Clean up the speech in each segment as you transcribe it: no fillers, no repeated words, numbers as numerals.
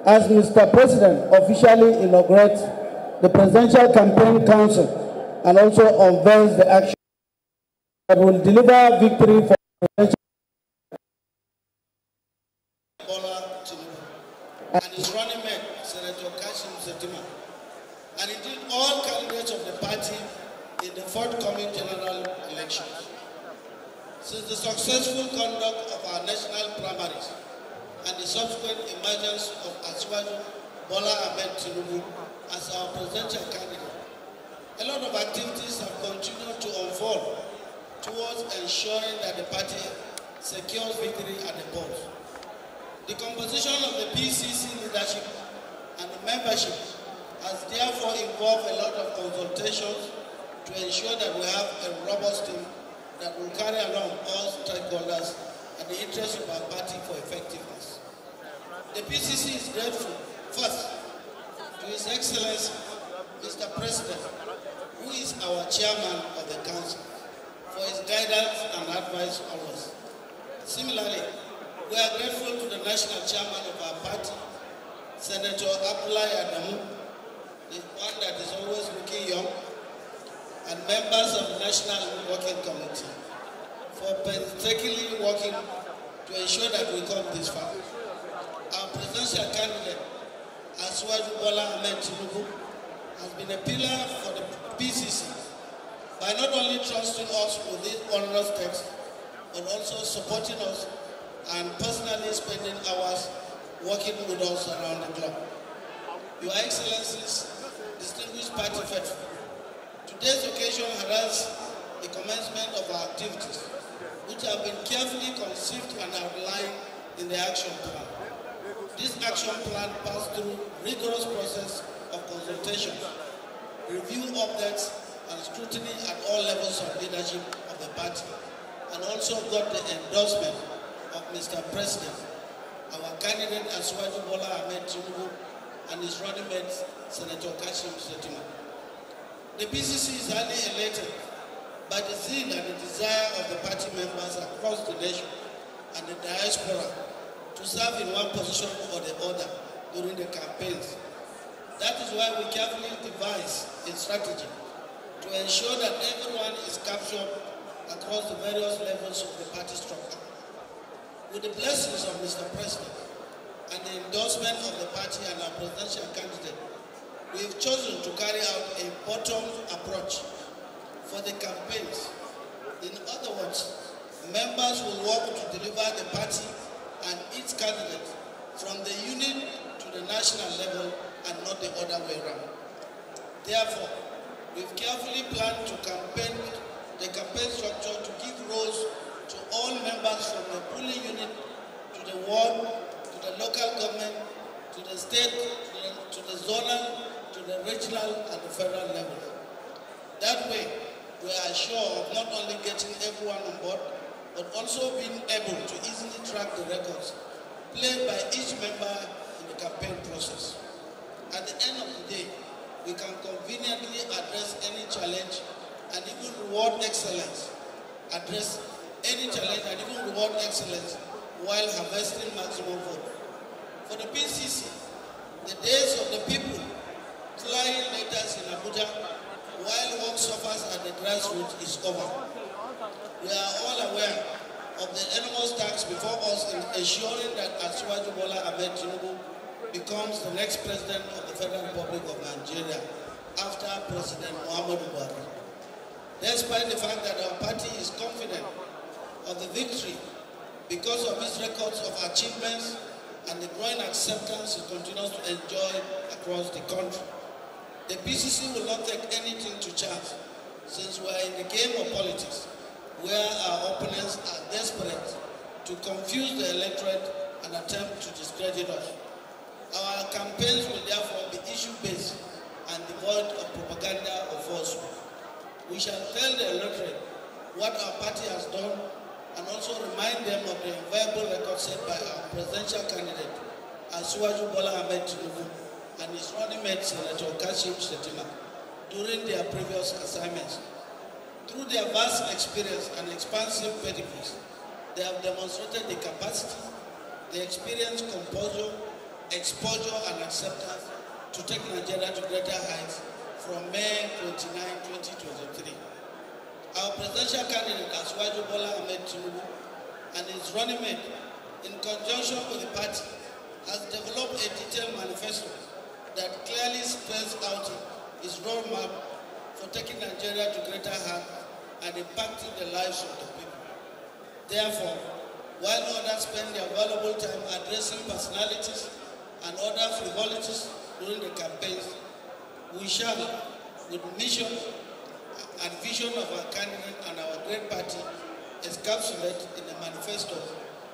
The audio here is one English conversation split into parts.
As Mr. President officially inaugurates the Presidential Campaign Council and also unveils the action that will deliver victory for Presidential Tinubu and his running mate, Senator Kashim Shettima, and indeed all candidates of the party in the forthcoming general elections. Since the successful conduct of our national primaries and the subsequent emergence of Asiwaju Bola Ahmed Tinubu as our presidential candidate, a lot of activities have continued to unfold towards ensuring that the party secures victory at the polls. The composition of the PCC leadership and the membership has therefore involved a lot of consultations to ensure that we have a robust team that will carry along all stakeholders and the interests of our party for effectiveness. The PCC is grateful, first, to His Excellency, Mr. President, who is our chairman of the council, for his guidance and advice always. Similarly, we are grateful to the national chairman of our party, Senator Abdullahi Adamu, the one that is always looking young, and members of the National Working Committee for painstakingly working to ensure that we come this far. Our presidential candidate, Asiwaju Bola Ahmed Tinubu, has been a pillar for the PCC by not only trusting us with these onerous texts, but also supporting us and personally spending hours working with us around the clock. Your Excellencies, distinguished party faithful, today's occasion heralds the commencement of our activities, which have been carefully conceived and outlined in the action plan. This action plan passed through rigorous process of consultation, review updates, and scrutiny at all levels of leadership of the party, and also got the endorsement of Mr. President, our candidate Asiwaju Bola Ahmed Tinubu, and his running mate, Senator Kashim Shettima. The PCC is highly elated by the zeal and the desire of the party members across the nation and the diaspora to serve in one position or the other during the campaigns. That is why we carefully devise a strategy to ensure that everyone is captured across the various levels of the party structure. With the blessings of Mr. President and the endorsement of the party and our presidential candidate, we have chosen to carry out a bottom approach for the campaigns. In other words, members will work to deliver the party and its candidate from the unit to the national level and not the other way around. Therefore, we've carefully planned to campaign the campaign structure to give roles to all members from the polling unit to the ward, to the local government, to the state, to the zonal, to the regional and the federal level. That way, we are sure of not only getting everyone on board, but also being able to easily track the records played by each member in the campaign process. At the end of the day, we can conveniently address any challenge and even reward excellence. Address any challenge and even reward excellence while harvesting maximum vote. For the PCC, the days of the people flying letters in Abuja while work suffers at the grassroots is over. We are all aware of the enormous task before us in ensuring that Asiwaju Bola Ahmed Tinubu becomes the next president of the Federal Republic of Nigeria after President Muhammadu Buhari. Despite the fact that our party is confident of the victory because of its records of achievements and the growing acceptance it continues to enjoy across the country, the PCC will not take anything to chance, since we are in the game of politics, where our opponents are desperate to confuse the electorate and attempt to discredit us. Our campaigns will therefore be issue-based and devoid of propaganda or falsehood. We shall tell the electorate what our party has done and also remind them of the inviolable record set by our presidential candidate, Asiwaju Bola Ahmed Tinubu, and his running mate, Senator Kashim Shettima, during their previous assignments. Through their vast experience and expansive pedigrees, they have demonstrated the capacity, the experience, composure, exposure, and acceptance to take Nigeria to greater heights from May 29, 2023. Our presidential candidate, Asiwaju Bola Ahmed Tinubu, and his running mate, in conjunction with the party, has developed a detailed manifesto that clearly spells out his roadmap for taking Nigeria to greater heights and impacting the lives of the people. Therefore, while others spend their valuable time addressing personalities and other frivolities during the campaigns, we shall, with mission and vision of our candidate and our great party, encapsulate in the manifesto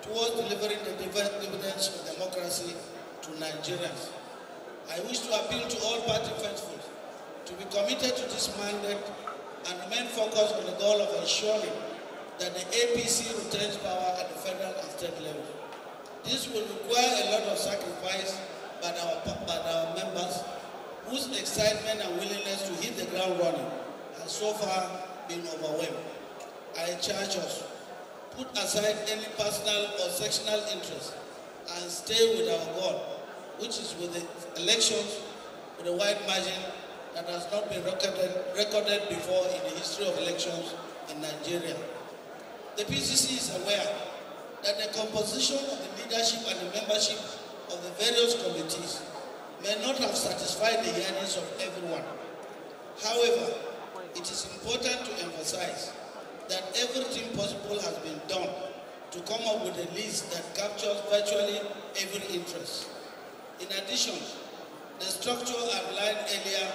towards delivering the dividends of democracy to Nigerians. I wish to appeal to all party faithful to be committed to this mandate and remain focused on the goal of ensuring that the APC retains power at the federal and state level. This will require a lot of sacrifice by our members, whose excitement and willingness to hit the ground running has so far been overwhelmed. I charge us, put aside any personal or sectional interest and stay with our goal, which is with the elections with a wide margin that has not been recorded before in the history of elections in Nigeria. The PCC is aware that the composition of the leadership and the membership of the various committees may not have satisfied the yearnings of everyone. However, it is important to emphasize that everything possible has been done to come up with a list that captures virtually every interest. In addition, the structure outlined earlier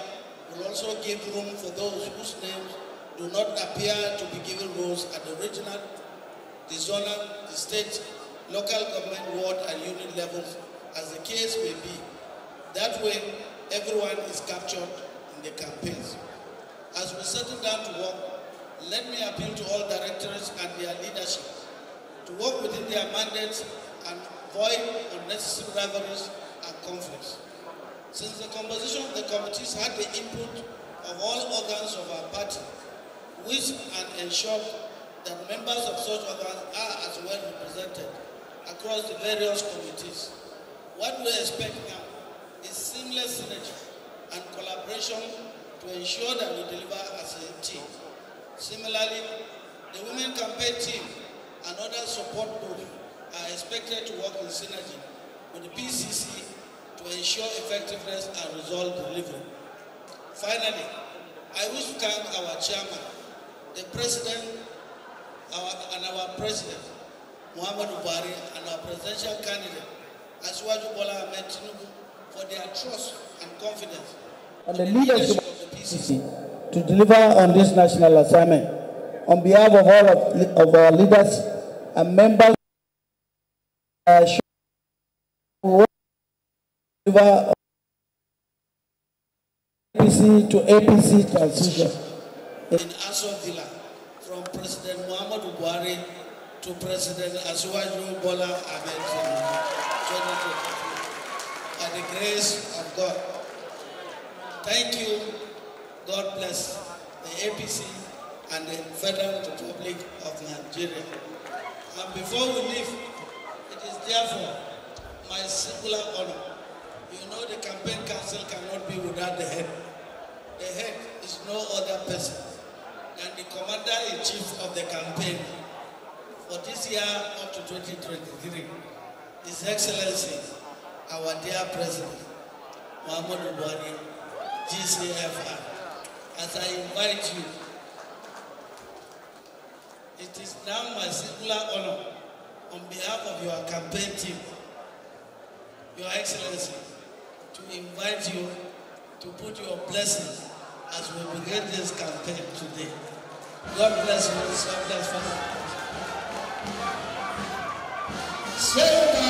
will also give room for those whose names do not appear to be given roles at the regional, the zonal, the state, local government, ward, and unit levels, as the case may be. That way, everyone is captured in the campaigns. As we settle down to work, let me appeal to all directors and their leadership to work within their mandates and avoid unnecessary rivalries and conflicts. Since the composition of the committees had the input of all organs of our party, which and ensure that members of such organs are as well represented across the various committees, what we expect now is seamless synergy and collaboration to ensure that we deliver as a team. Similarly, the women campaign team and other support groups are expected to work in synergy with the PCC to ensure effectiveness and result delivery. Finally, I wish to thank our chairman, the president, our president, Muhammadu Buhari, and our presidential candidate, Asiwaju Bola Ahmed Tinubu, for their trust and confidence and the leadership of the PCC to deliver on this national assignment. On behalf of all of our leaders and members, deliver APC to APC transition. In Aso Villa, from President Muhammadu Buhari to President Asiwaju Bola Ahmed Tinubu, by the grace of God. Thank you. God bless the APC and the Federal Republic of Nigeria. And before we leave, it is therefore my singular honor. You know the campaign council cannot be without the head. The head is no other person than the commander-in-chief of the campaign for this year up to 2023, His Excellency, our dear President, Muhammadu Buhari, GCFR. As I invite you, it is now my singular honor on behalf of your campaign team, Your Excellency, to invite you to put your blessing as we begin this campaign today. God bless you. God bless you.